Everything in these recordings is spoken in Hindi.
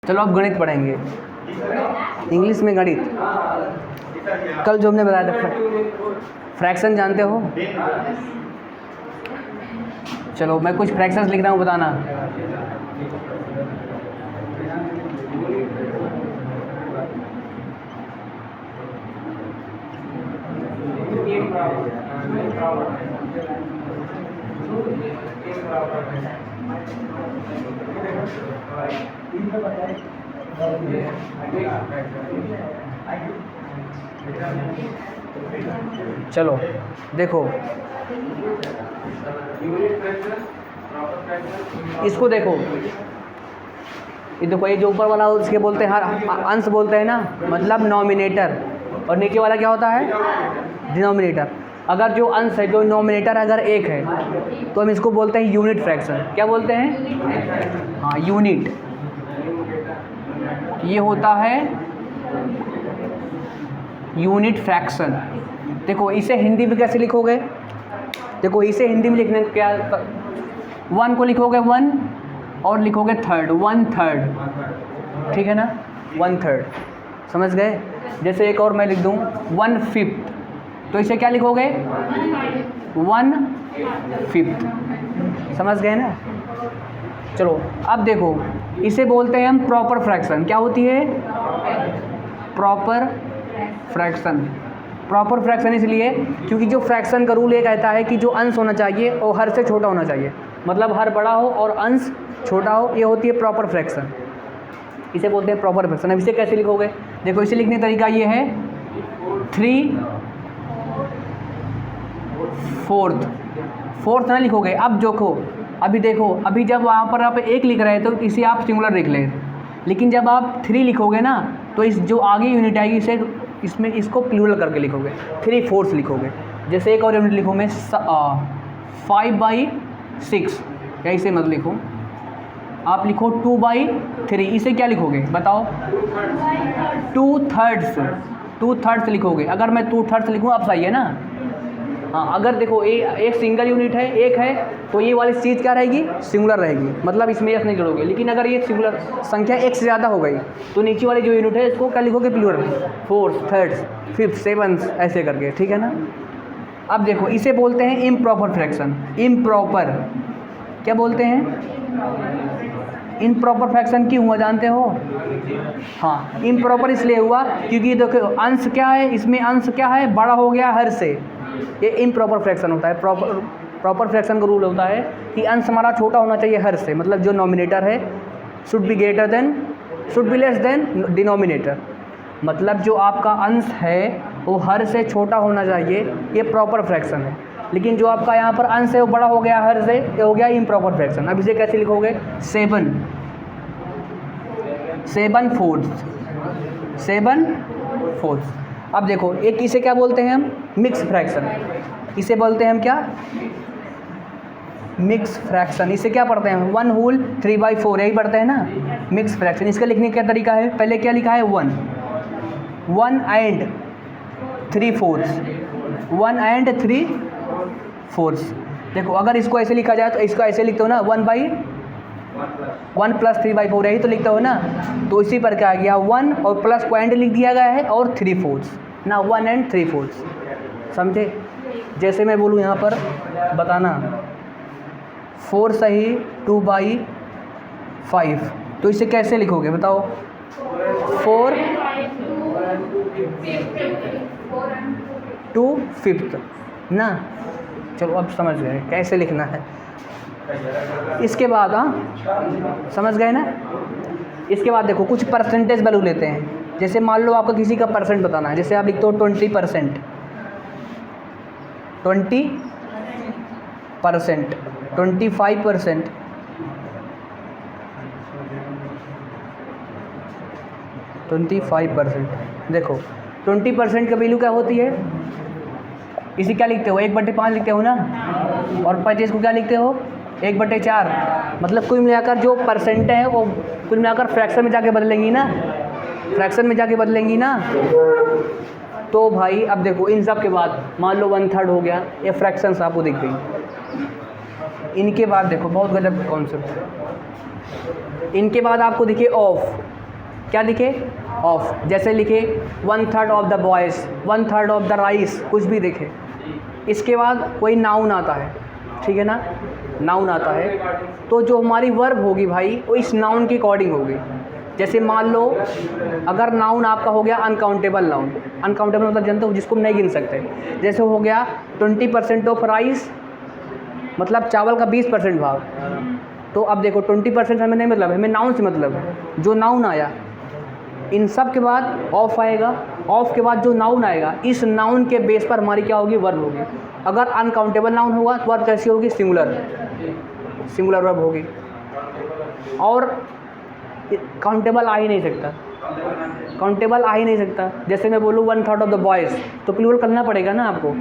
चलो अब गणित पढ़ेंगे, इंग्लिश में गणित। कल जो हमने बताया था फ्रैक्शन जानते हो? चलो मैं कुछ फ्रैक्शंस लिख रहा हूँ, बताना। चलो देखो, इसको देखो, ये देखो, ये जो ऊपर वाला उसके बोलते हैं हर अंश बोलते हैं ना, मतलब नॉमिनेटर, और नीचे वाला क्या होता है? डिनोमिनेटर। अगर जो अंश है, जो नॉमिनेटर अगर एक है तो हम इसको बोलते हैं यूनिट फ्रैक्शन। क्या बोलते हैं? हाँ, यूनिट। ये होता है यूनिट फ्रैक्शन। देखो इसे हिंदी में कैसे लिखोगे? देखो इसे हिंदी में लिखने क्या, 1 को लिखोगे 1 और लिखोगे थर्ड, 1/3, ठीक है ना? 1/3, समझ गए? जैसे एक और मैं लिख दूँ 1/5, तो इसे क्या लिखोगे? 1/5, समझ गए ना? चलो अब देखो, इसे बोलते हैं हम प्रॉपर फ्रैक्शन। क्या होती है? Proper fraction. प्रॉपर फ्रैक्शन इसलिए क्योंकि जो फ्रैक्शन का रूल ये कहता है कि जो अंश होना चाहिए वो हर से छोटा होना चाहिए, मतलब हर बड़ा हो और अंश छोटा हो, ये होती है प्रॉपर फ्रैक्शन। इसे बोलते हैं प्रॉपर फ्रैक्शन। अब इसे कैसे लिखोगे? देखो इसे लिखने का तरीका ये है, 3/4 ना लिखोगे। अब देखो, अभी देखो, अभी जब वहाँ पर आप 1 लिख रहे हैं तो इसे आप सिंगुलर लिख लें, लेकिन जब आप 3 लिखोगे ना तो इस जो आगे यूनिट आएगी इसे इसमें इसको प्लूरल करके लिखोगे, 3/4 लिखोगे। जैसे एक और यूनिट लिखो मैं 5/6, या इसे मत लिखो, आप लिखो 2/3। इसे क्या लिखोगे बताओ? 2/3 लिखोगे। अगर मैं 2/3 लिखूँ अब सही है ना? हाँ, अगर देखो एक सिंगल यूनिट है, एक है, तो ये वाली चीज़ क्या रहेगी? सिंगुलर रहेगी, मतलब इसमें एस नहीं जोड़ोगे। लेकिन अगर ये सिंगुलर संख्या एक से ज़्यादा हो गई तो नीचे वाली जो यूनिट है इसको क्या लिखोगे? Plural, 4th, 3rd, 5th, 7th ऐसे करके, ठीक है ना? अब देखो इसे बोलते हैं इम्प्रॉपर फ्रैक्शन। इम्प्रॉपर क्या बोलते हैं? इम्प्रॉपर फ्रैक्शन क्यों हुआ जानते हो? हाँ, इम्प्रॉपर इसलिए हुआ क्योंकि देखो अंश क्या है, इसमें अंश क्या है? बड़ा हो गया हर से, ये इम्प्रॉपर फ्रैक्शन होता है। प्रॉपर फ्रैक्शन का रूल होता है कि अंश हमारा छोटा होना चाहिए हर से, मतलब जो नॉमिनेटर है should be less than denominator, मतलब जो आपका अंश है वो हर से छोटा होना चाहिए, ये प्रॉपर फ्रैक्शन है। लेकिन जो आपका यहाँ पर अंश है वो बड़ा हो गया हर से, ये हो गया इम्प्रॉपर फ्रैक्शन। अब इसे कैसे लिखोगे? 7/4। अब देखो एक इसे क्या बोलते हैं हम? Mix fraction. इसे बोलते हैं हम क्या? Mix fraction. इसे क्या पढ़ते हैं? 1 3/4, यही पढ़ते हैं ना, मिक्स फ्रैक्शन। इसका लिखने का तरीका है, पहले क्या लिखा है? 1 and 3/4। देखो अगर इसको ऐसे लिखा जाए तो इसको ऐसे लिखते हो ना, 1 + 3/4, यही तो लिखते हो ना। तो इसी पर क्या आ गया? 1 और प्लस को एंड लिख दिया गया है और 3/4 ना, 1 and 3/4, समझे? जैसे मैं बोलूँ यहाँ पर बताना 4 सही 2/5, तो इसे कैसे लिखोगे बताओ? 4/2 ना। चलो अब समझ गए कैसे लिखना है। इसके बाद समझ गए ना? इसके बाद देखो कुछ परसेंटेज वैल्यू लेते हैं। जैसे मान लो आपको किसी का परसेंट बताना है, जैसे आप लिखते हो 20%, 25%, 25%। देखो 20% का वैल्यू क्या होती है? इसी क्या लिखते हो? 1/5 लिखते हो ना, और 25 को क्या लिखते हो? 1/4। मतलब कुल मिलाकर जो परसेंट है वो कुल मिलाकर फ्रैक्शन में जाके बदलेंगी ना, तो भाई अब देखो इन सब के बाद मान लो 1/3 हो गया, ये फ्रैक्शंस आपको दिख गई। इनके बाद देखो बहुत गजब कॉन्सेप्ट है। इनके बाद आपको देखिए ऑफ, क्या लिखे, ऑफ। जैसे लिखे 1/3 of the boys, 1/3 of the rice, कुछ भी देखे। इसके बाद कोई नाउन आता है, ठीक है ना, नाउन आता है, तो जो हमारी वर्ब होगी भाई वो इस नाउन के अकॉर्डिंग होगी। जैसे मान लो अगर नाउन आपका हो गया अनकाउंटेबल नाउन, अनकाउंटेबल मतलब जानते हो जिसको हम नहीं गिन सकते, जैसे हो गया 20% ऑफ राइस, मतलब चावल का 20% भाग। तो अब देखो 20% हमें नहीं मतलब, हमें नाउन से मतलब है, जो नाउन आया इन सब के बाद ऑफ आएगा, ऑफ के बाद जो नाउन आएगा इस नाउन के बेस पर हमारी क्या होगी, वर्ब होगी। अगर अनकाउंटेबल नाउन होगा तो वर्ब कैसी होगी, सिंगुलर, सिंगुलर वर्ब होगी। और काउंटेबल आ ही नहीं सकता, काउंटेबल आ ही नहीं सकता। जैसे मैं बोलूँ 1/3 ऑफ द बॉयज़, तो प्लूरल करना पड़ेगा ना आपको,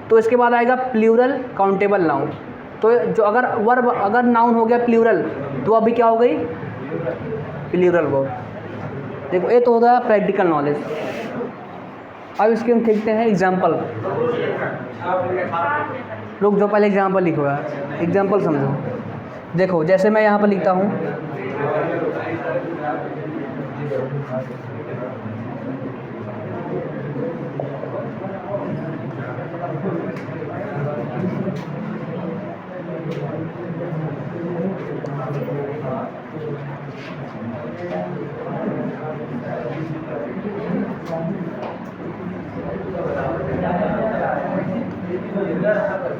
तो इसके बाद आएगा प्लूरल काउंटेबल नाउन। तो जो अगर वर्ब अगर नाउन हो गया प्लूरल तो अभी क्या हो गई, प्लूरल वर्ब। देखो ये तो होता है प्रैक्टिकल नॉलेज। अब इसके हम देखते हैं एग्जाम्पल। रुक जो पहले एग्जाम्पल लिखो यार, एग्जाम्पल समझो। देखो जैसे मैं यहाँ पर लिखता हूँ,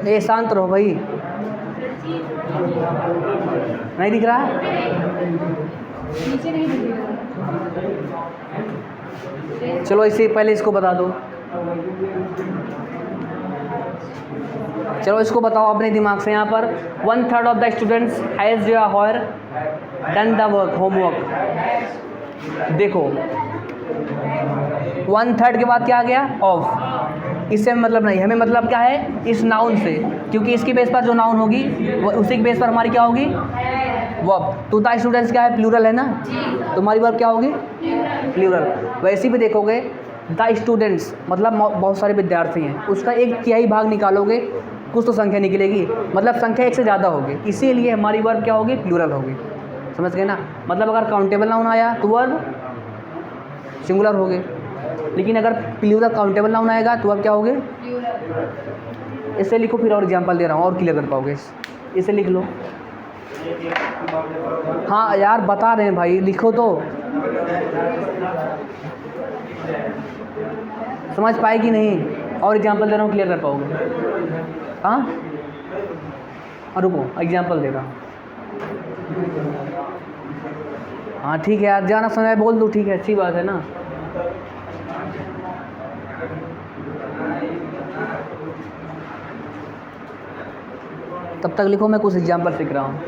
ये शांत रहो भाई, नहीं दिख रहा है, नीचे नहीं दिखेगा। चलो इससे पहले इसको बता दो। चलो इसको बताओ अपने दिमाग से। यहाँ पर 1/3 ऑफ द स्टूडेंट्स हैज़ या हॉर डन द वर्क, होमवर्क। देखो 1/3 के बाद क्या आ गया, ऑफ। इससे हमें मतलब नहीं, हमें मतलब क्या है इस नाउन से, क्योंकि इसकी बेस पर जो नाउन होगी वो उसी के बेस पर हमारी क्या होगी, वर्ब। तो द स्टूडेंट्स क्या है, प्लूरल है ना, तो हमारी वर्ब क्या होगी, प्लूरल। वैसे भी देखोगे द स्टूडेंट्स मतलब बहुत सारे विद्यार्थी हैं, उसका 1/3 भाग निकालोगे कुछ तो संख्या निकलेगी, मतलब संख्या 1 से ज़्यादा होगी, इसीलिए हमारी वर्ब क्या होगी, प्लूरल होगी। समझ गए ना, मतलब अगर काउंटेबल नाउन आया तो वर्ब सिंगुलर हो गए, लेकिन अगर प्लूरल काउंटेबल नाउन आएगा तो वर्ब क्या होगे। इसे लिखो, फिर और एग्जांपल दे रहा हूँ और क्लियर कर पाओगे। इसे लिख लो। हाँ यार बता रहे हैं भाई, लिखो तो समझ पाए कि नहीं, और एग्जांपल दे रहा हूँ क्लियर कर पाओगे। हाँ रुको एग्जांपल दे रहा हूँ। हाँ ठीक है यार, जाना समय बोल दो, ठीक है अच्छी बात है ना। तब तक लिखो, मैं कुछ एग्जांपल सीख रहा हूँ।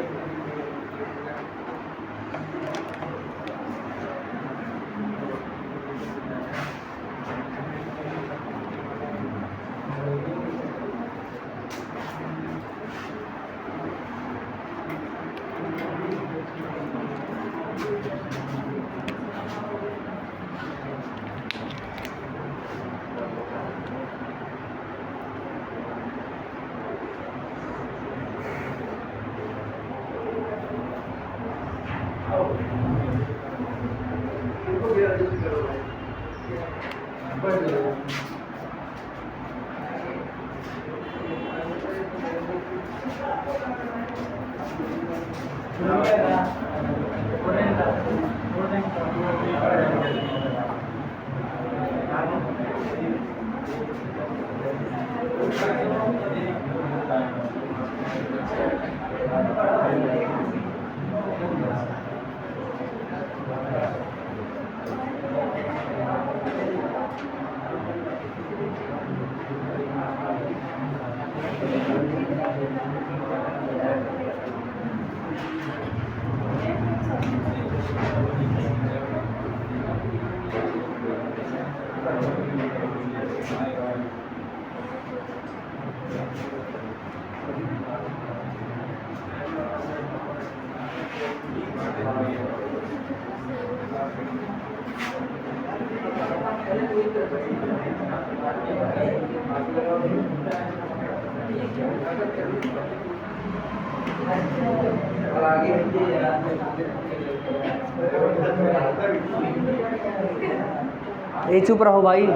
ए चुप रहो भाई।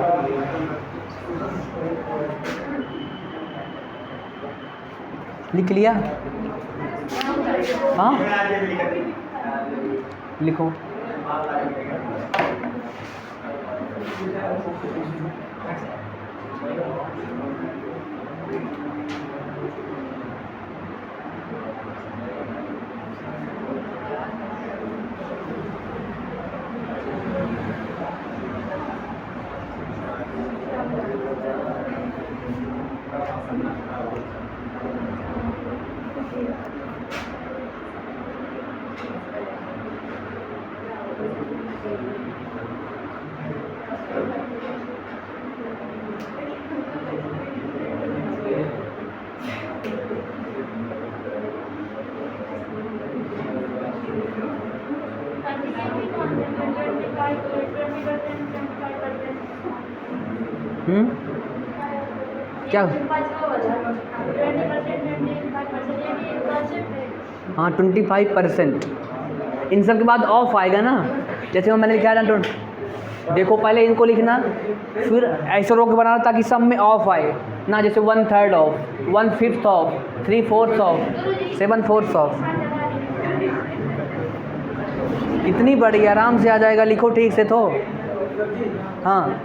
लिख लिया? हाँ लिखो। क्या? हाँ 25%। इन सब के बाद ऑफ आएगा ना, जैसे वो मैंने लिखा है ना। देखो पहले इनको लिखना, फिर ऐसे रोक के बनाना ताकि सब में ऑफ आए ना, जैसे 1/3 ऑफ, 1/5 ऑफ, 3/4 ऑफ, 7/4 ऑफ। इतनी बड़ी आराम से आ जाएगा, लिखो ठीक से तो। हाँ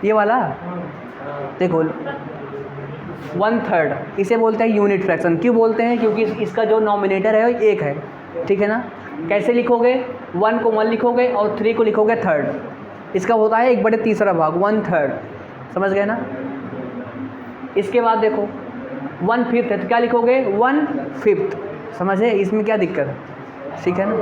ये वाला देखो 1/3 इसे बोलते हैं यूनिट फ्रैक्शन। क्यों बोलते हैं? क्योंकि इसका जो नॉमिनेटर है वो 1 है, ठीक है ना। कैसे लिखोगे? 1 को 1 लिखोगे और 3 को लिखोगे 1/3। इसका होता है 1/3 भाग, 1/3। समझ गए ना। इसके बाद देखो 1/5 है तो क्या लिखोगे? 1/5। समझे? इसमें क्या दिक्कत है? ठीक है ना।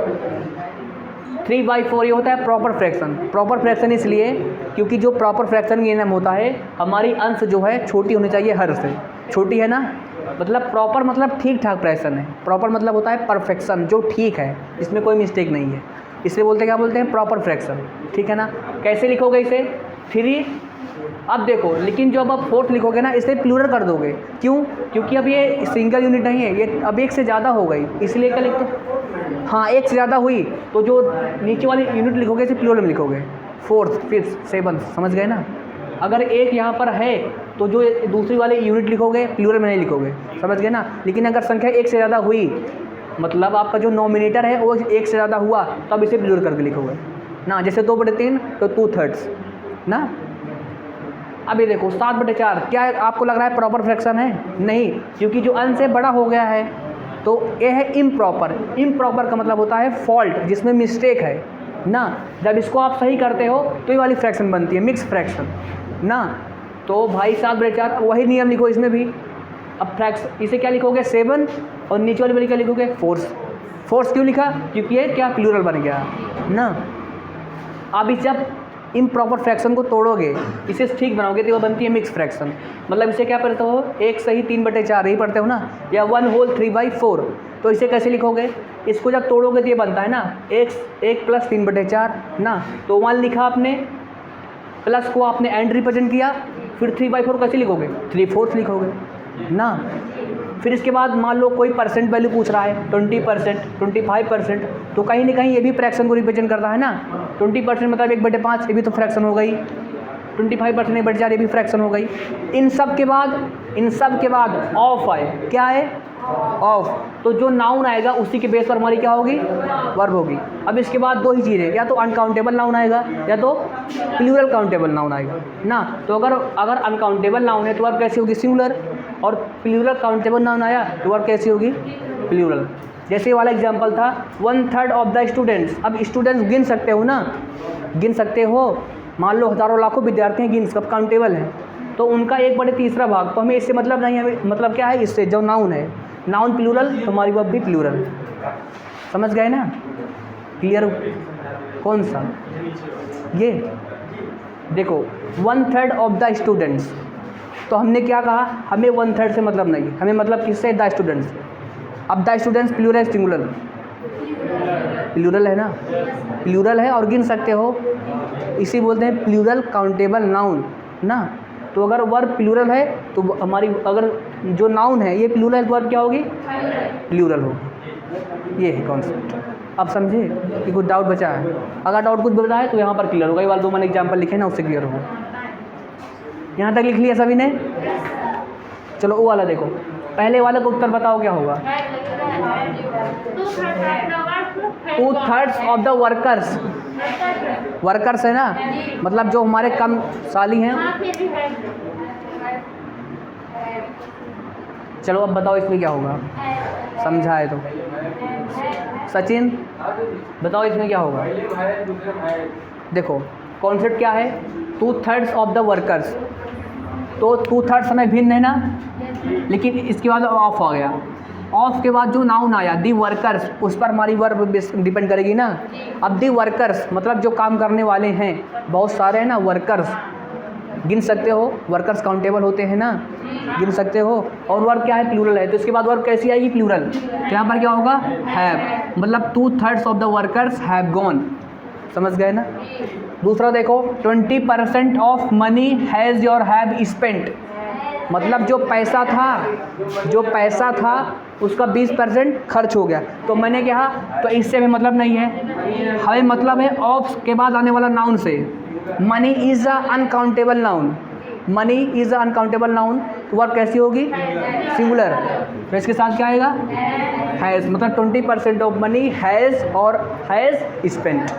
3/4 ये होता है प्रॉपर फ्रैक्शन। प्रॉपर फ्रैक्शन इसलिए क्योंकि जो प्रॉपर फ्रैक्शन ये नाम होता है, हमारी अंश जो है छोटी होनी चाहिए हर से। छोटी है ना, मतलब प्रॉपर मतलब ठीक ठाक फ्रैक्शन है। प्रॉपर मतलब होता है परफेक्शन, जो ठीक है, इसमें कोई मिस्टेक नहीं है। इसलिए बोलते हैं, क्या बोलते हैं? प्रॉपर फ्रैक्शन, ठीक है ना। कैसे लिखोगे इसे? 3। अब देखो, लेकिन जो अब 4th लिखोगे ना, इसे प्लूरल कर दोगे। क्यों? क्योंकि अब ये सिंगल यूनिट नहीं है, ये अब 1 से ज़्यादा हो गई, इसलिए क्या लिखते? हाँ 1 से ज़्यादा हुई तो जो नीचे वाली यूनिट लिखोगे इसे प्लूरल में लिखोगे। 4th, 5th, 7th। समझ गए ना। अगर 1 यहाँ पर है तो जो दूसरी वाली यूनिट लिखोगे प्लूरल में नहीं लिखोगे। समझ गए ना। लेकिन अगर संख्या 1 से ज़्यादा हुई, मतलब आपका जो नॉमिनेटर है वो 1 से ज़्यादा हुआ, तब इसे प्लूरल करके लिखोगे ना। जैसे 2/3 तो 2/3 ना। अभी देखो 7/4, क्या आपको लग रहा है प्रॉपर फ्रैक्शन है? नहीं, क्योंकि जो अंश है बड़ा हो गया है, तो ये है इम्प्रॉपर। इम्प्रॉपर का मतलब होता है फॉल्ट, जिसमें मिस्टेक है ना। जब इसको आप सही करते हो तो ये वाली फ्रैक्शन बनती है, मिक्स फ्रैक्शन ना। तो भाई 7/4 वही नियम लिखो इसमें भी। अब फ्रैक्शन इसे क्या लिखोगे? 7, और नीचे वाली क्या लिखोगे? 4 क्यों लिखा? क्योंकि ये क्या प्लूरल बन गया ना। अब इस जब इम्प्रॉपर फ्रैक्शन को तोड़ोगे, इसे ठीक बनाओगे, तो वो बनती है मिक्स फ्रैक्शन। मतलब इसे क्या पढ़ते हो? 1 सही 3/4 ही पढ़ते हो ना, या 1 होल 3/4। तो इसे कैसे लिखोगे? इसको जब तोड़ोगे तो ये बनता है ना 1 + 3/4 ना। तो 1 लिखा आपने, प्लस को आपने एंड रिप्रेजेंट किया, फिर 3/4 कैसे लिखोगे? 3/4 लिखोगे ना। फिर इसके बाद मान लो कोई परसेंट वैल्यू पूछ रहा है, 20%, 25%, तो कहीं ना कहीं ये भी फ्रैक्शन को रिप्रेजेंट करता है ना। 20% मतलब 1/5, ये भी तो फ्रैक्शन हो गई। 25% 1/4, ये भी फ्रैक्शन हो गई। इन सब के बाद ऑफ आए। क्या है? ऑफ। तो जो नाउन आएगा उसी के बेस पर हमारी क्या होगी? वर्ब होगी। अब इसके बाद 2 ही चीज़ें, या तो अनकाउंटेबल नाउन आएगा या तो प्लूरल काउंटेबल नाउन आएगा ना। तो अगर अनकाउंटेबल नाउन है तो वर्ब कैसी होगी? सिंगुलर। और प्लूरल काउंटेबल नाउन आया तो वर्ब कैसी होगी? प्लूरल। जैसे ये वाला एग्जांपल था 1/3 ऑफ द स्टूडेंट्स। अब स्टूडेंट्स गिन सकते हो ना, गिन सकते हो। मान लो हज़ारों लाखों विद्यार्थी हैं, गिन सब काउंटेबल हैं, तो उनका 1/3 भाग। तो हमें इससे मतलब नहीं है, मतलब क्या है? इससे जो नाउन है, नाउन प्लूरल तो हमारी वर्ब भी प्लूरल। समझ गए ना? क्लियर? कौन सा? ये देखो 1/3 ऑफ द स्टूडेंट्स, तो हमने क्या कहा? हमें 1/3 से मतलब नहीं, हमें मतलब किससे? The students. अब the students plural singular? Plural है ना, प्लूरल है और गिन सकते हो, इसी बोलते हैं प्लूरल काउंटेबल नाउन ना। तो अगर वर्ब प्लूरल है तो हमारी, अगर जो नाउन है ये प्लूरल, वर्ब क्या होगी? प्लूरल होगी। ये है कॉन्सेप्ट। अब समझे कि कुछ डाउट बचा है? अगर डाउट कुछ बचा है तो यहाँ पर क्लियर होगा। ये वाला 2 मैंने एग्जाम्पल लिखे ना, उससे क्लियर होगा। यहाँ तक लिख लिया सभी ने? चलो वो वाला देखो, पहले वाले का उत्तर बताओ क्या होगा। 2/3 ऑफ द वर्कर्स, वर्कर्स है ना, मतलब जो हमारे कम साली हैं। चलो अब बताओ इसमें क्या होगा, समझाए तो। सचिन बताओ इसमें क्या होगा। देखो कॉन्सेप्ट क्या है, 2/3 ऑफ द वर्कर्स, तो 2/3 हमें भिन्न है ना, लेकिन इसके बाद ऑफ आ गया। ऑफ के बाद जो नाउन आया दी वर्कर्स, उस पर हमारी वर्ब डिपेंड करेगी ना। अब दी वर्कर्स मतलब जो काम करने वाले हैं, बहुत सारे हैं ना वर्कर्स, गिन सकते हो, वर्कर्स काउंटेबल होते हैं ना, गिन सकते हो। और वर्ब क्या है, प्लूरल है, तो इसके बाद वर्ब कैसी आएगी, प्लूरल। तो यहाँ पर क्या होगा, हैव, मतलब 2/3 of the workers have gone. समझ गए ना। दूसरा देखो 20% of money has your have spent, मतलब जो पैसा था उसका 20% खर्च हो गया। तो मैंने कहा तो इससे हमें मतलब नहीं है, हमें मतलब है ऑफ के बाद आने वाला नाउन से। Money is a uncountable noun, money is a uncountable noun, तो वर्ब कैसी होगी, सिंगुलर। तो इसके साथ क्या आएगा, हैज़, मतलब 20% ऑफ मनी हैज़ और हैज़ स्पेंट।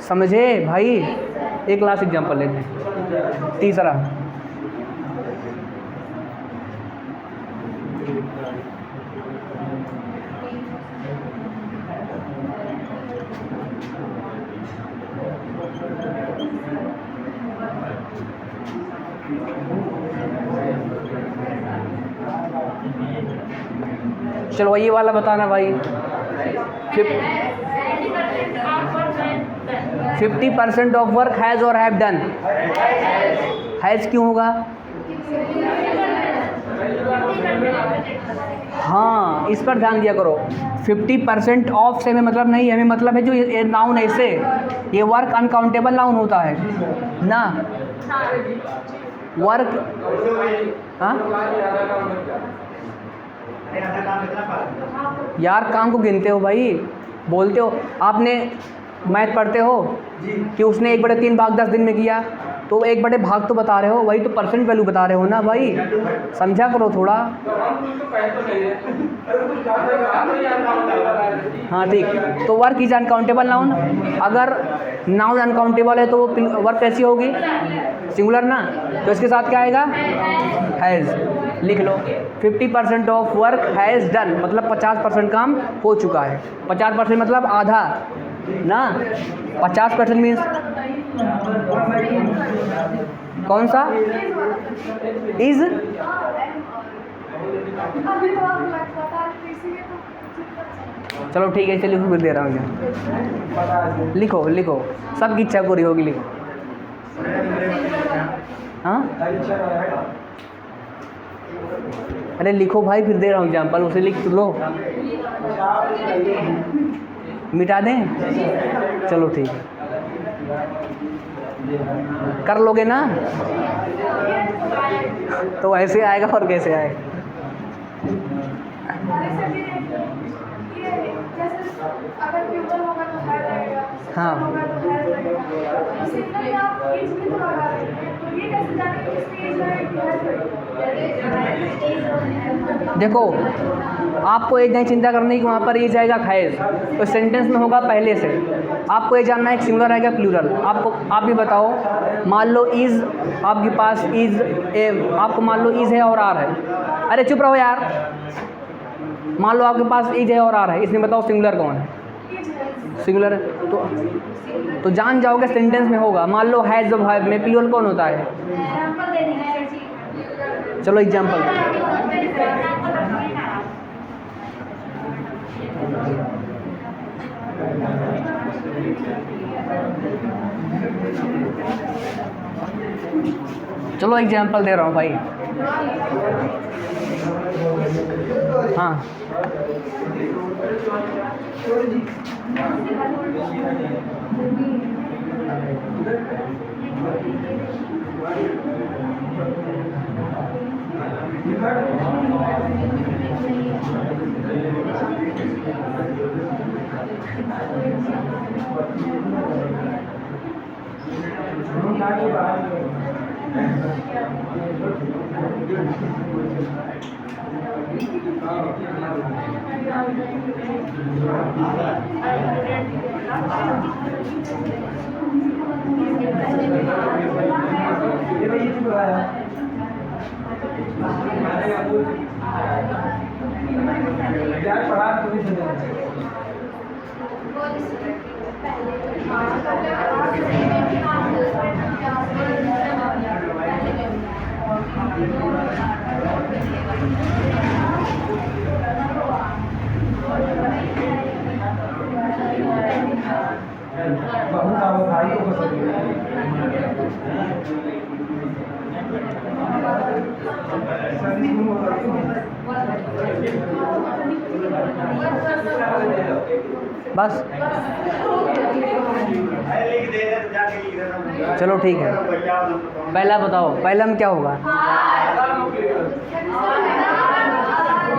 समझे भाई। एक लास्ट एग्जांपल लेते हैं, तीसरा। चलो ये वाला बताना भाई। 50% ऑफ वर्क हैज़ और हैव डन, हैज़ क्यों होगा, हाँ इस पर ध्यान दिया करो। 50% ऑफ से हमें मतलब नहीं, हमें मतलब है जो ये नाउन है इससे, ये वर्क अनकाउंटेबल नाउन होता है ना, वर्क। हाँ यार काम को गिनते हो भाई, बोलते हो। आपने मैथ पढ़ते हो कि उसने 1/3 भाग 10 दिन में किया, तो 1/भाग तो बता रहे हो, वही तो परसेंट वैल्यू बता रहे हो ना भाई, समझा करो थोड़ा। हाँ ठीक, तो वर्क इज अनकाउंटेबल नाउन। अगर नाउन अनकाउंटेबल है तो वर्क कैसी होगी, सिंगुलर ना, तो इसके साथ क्या आएगा, हैज़। लिख लो 50% ऑफ वर्क हैज़ डन, मतलब 50% काम हो चुका है। 50% मतलब आधा ना, 50% मीन्स कौन सा, इज। चलो ठीक है, चलिए फिर दे रहा हूँ, लिखो लिखो, सबकी इच्छा पूरी होगी, लिखो। हाँ अरे लिखो भाई, फिर दे रहा हूँ एग्जाम्पल, उसे लिख लो। मिटा दें, चलो ठीक है, कर लोगे ना, तो ऐसे आएगा और कैसे आएगा। हाँ देखो, आपको ये नहीं चिंता करनी कि वहाँ पर ये जाएगा हैज़, तो सेंटेंस में होगा पहले से। आपको ये जानना है कि सिंगुलर है क्या प्लूरल। आपको आप भी बताओ, मान लो इज़, आपके पास इज़ ए, आपको मान लो इज़ है और आर है। अरे चुप रहो यार, मान लो आपके पास इज है और आर है, इसमें बताओ सिंगुलर कौन है, सिंगुलर है। तो जान जाओगे सेंटेंस में होगा। मान लो हैज़ जब है में प्लूरल कौन होता है। चलो एग्जाम्पल, चलो एग्जाम्पल दे रहा हूँ भाई। हाँ बस चलो ठीक है। पहला बताओ, पहला में क्या होगा?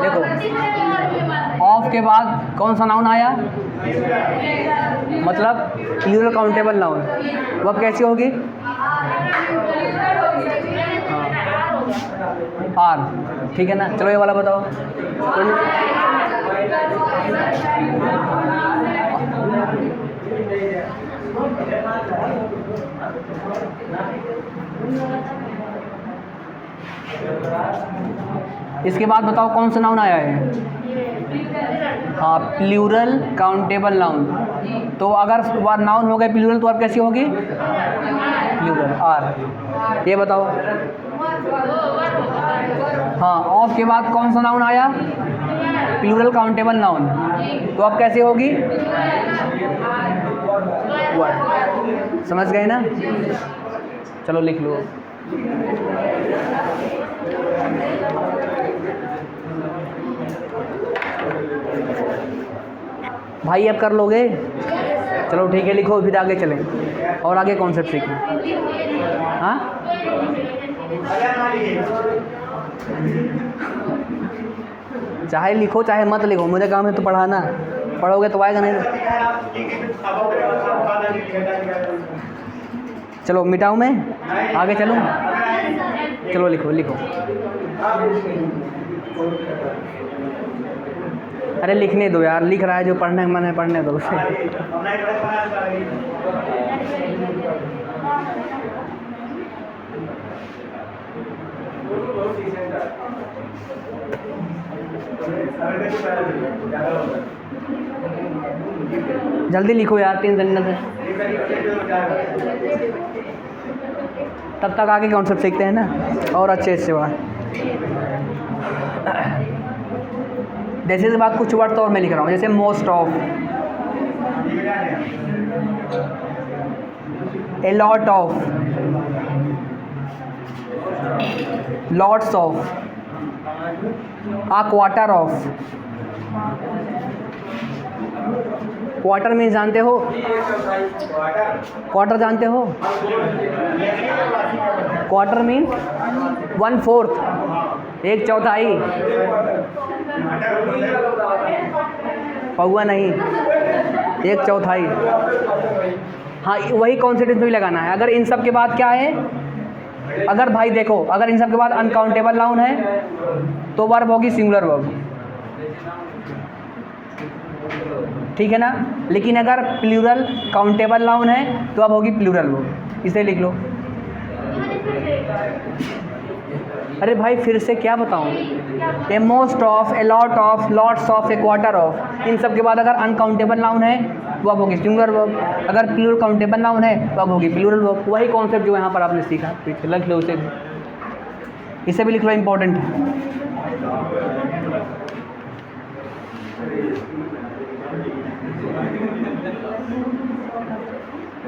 देखो, ऑफ के बाद कौन सा नाउन आया? मतलब प्लूरल काउंटेबल नाउन। वो अब कैसी होगी? आर, ठीक है ना। चलो ये वाला बताओ। इसके बाद बताओ कौन सा नाउन आया है? हाँ, प्लूरल काउंटेबल नाउन। तो अगर वह नाउन हो गए प्लूरल तो अब कैसी होगी? Plural, are. ये बताओ। हाँ, ऑफ के बाद कौन सा नाउन आया? Plural countable noun. तो अब कैसे होगी? वर्ड। समझ गए ना? चलो लिख लो। भाई अब कर लोगे? चलो ठीक है, लिखो फिर आगे चलें। और आगे कॉन्सेप्ट सीखें। हाँ, चाहे लिखो चाहे मत लिखो, मुझे काम है तो पढ़ाना। पढ़ोगे तो आएगा नहीं। चलो मिटाऊं मैं? आगे चलूं? चलो लिखो लिखो। अरे लिखने दो यार, लिख रहा है जो पढ़ने का मन है पढ़ने दो उसे। जल्दी लिखो यार, 3 घंटे से। तब तक आगे कॉन्सेप्ट सीखते हैं ना, और अच्छे से वहाँ। जैसे इस बात कुछ वर्ड तो और मैं लिख रहा हूँ, जैसे most of, a lot of, lots of, a quarter of। Quarter में जानते हो? क्वार्टर जानते हो? Quarter mean 1/4, 1/4। पौवा नहीं, 1/4। हाँ, वही कॉन्सेप्ट भी लगाना है। अगर इन सब के बाद क्या है? अगर भाई देखो, अगर इन सब के बाद अनकाउंटेबल नाउन है तो वर्ब होगी सिंगुलर वर्ब, ठीक है ना। लेकिन अगर प्लूरल काउंटेबल नाउन है तो अब होगी प्लूरल वर्ब। इसे लिख लो। अरे भाई फिर से क्या बताऊं? A most of, a lot of, lots of, a quarter of. इन सब के बाद अगर अनकाउंटेबल नाउन है तो अब होगी सिंगुलर वर्ब। अगर प्लूरल काउंटेबल नाउन है तो अब होगी प्लूरल वर्ब। वही कॉन्सेप्ट जो यहाँ पर आपने सीखा, पीछे लिख लो उसे भी। इसे भी लिख लो, इम्पोर्टेंट है।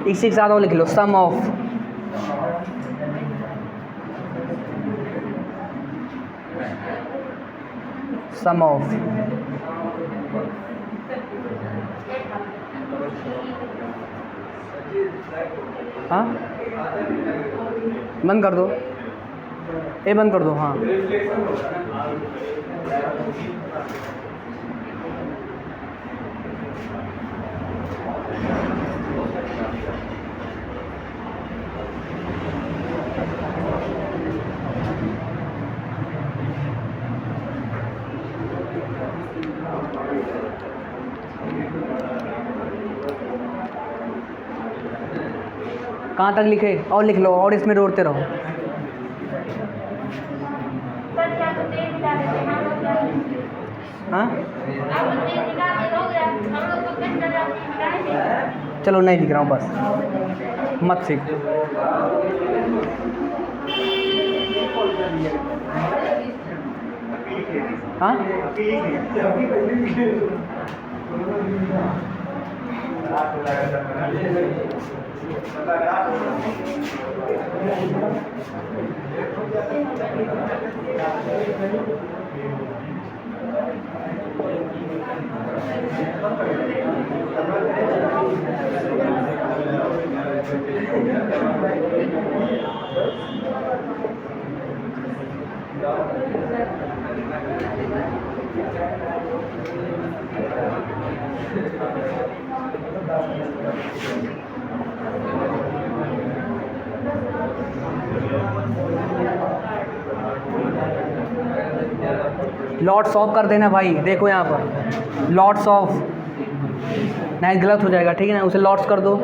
इसी के साथ और लिख लो, सम ऑफ, सम ऑफ। हाँ, बंद कर दो, ये बंद कर दो। हाँ, कहाँ तक लिखे? और लिख लो और इसमें जोड़ते रहो। हाँ चलो नहीं लिख रहा हूँ, बस मत सीखो। हाँ लॉट्स ऑफ कर देना भाई। देखो यहाँ पर लॉट्स ऑफ, नहीं गलत हो जाएगा, ठीक है ना, उसे लॉट्स कर दो।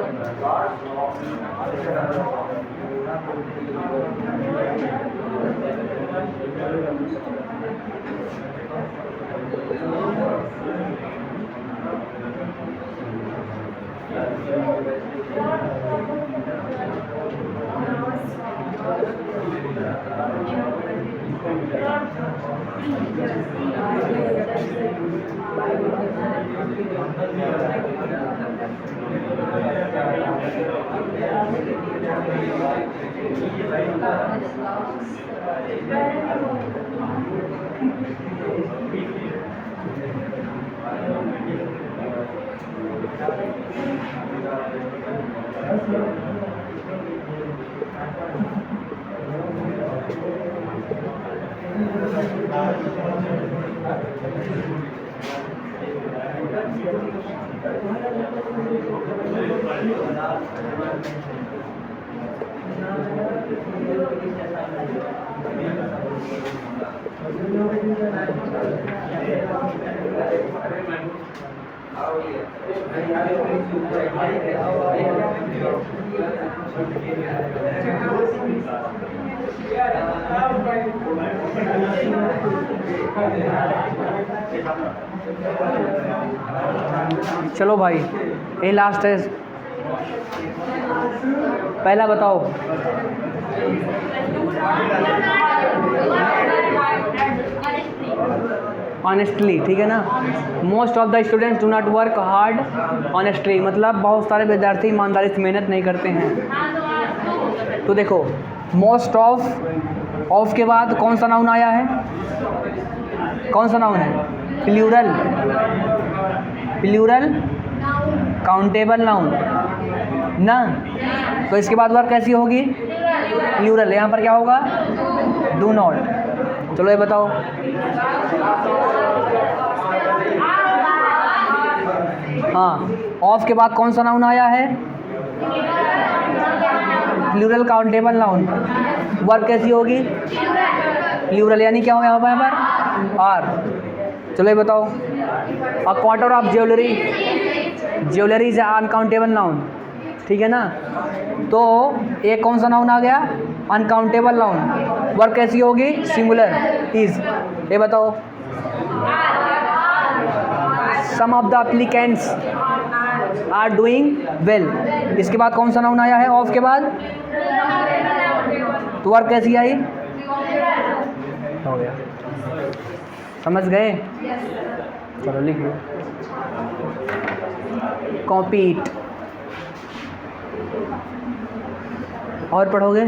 चलो भाई ये लास्ट है, पहला बताओ। ऑनेस्टली, ठीक है ना। Most of the students do not work hard honestly, मतलब बहुत सारे विद्यार्थी ईमानदारी से मेहनत नहीं करते हैं। तो देखो मोस्ट ऑफ के बाद कौन सा नाउन आया है? कौन सा नाउन है? प्लूरल, प्लूरल काउंटेबल नाउन ना। तो इसके बाद वर्ब कैसी होगी? प्लूरल। यहाँ पर क्या होगा? Do not. चलो ये बताओ। हाँ, ऑफ के बाद कौन सा नाउन आया है? Plural countable noun. वर्ब कैसी होगी? प्लूरल, यानी क्या होगा यहाँ पर? आर। चलो ये बताओ। A quarter of jewellery, jewellery is uncountable noun, ठीक है ना। तो एक कौन सा नाउन आ गया? Uncountable noun. वर्ब कैसी होगी? Singular, is. ये बताओ। Some of the applicants are doing well, इसके बाद कौन सा नाउन आया है? ऑफ के बाद। तो वर्ब कैसी आई? हो गया, समझ गए? चलो लिख लो। कॉम्पीट। और पढ़ोगे?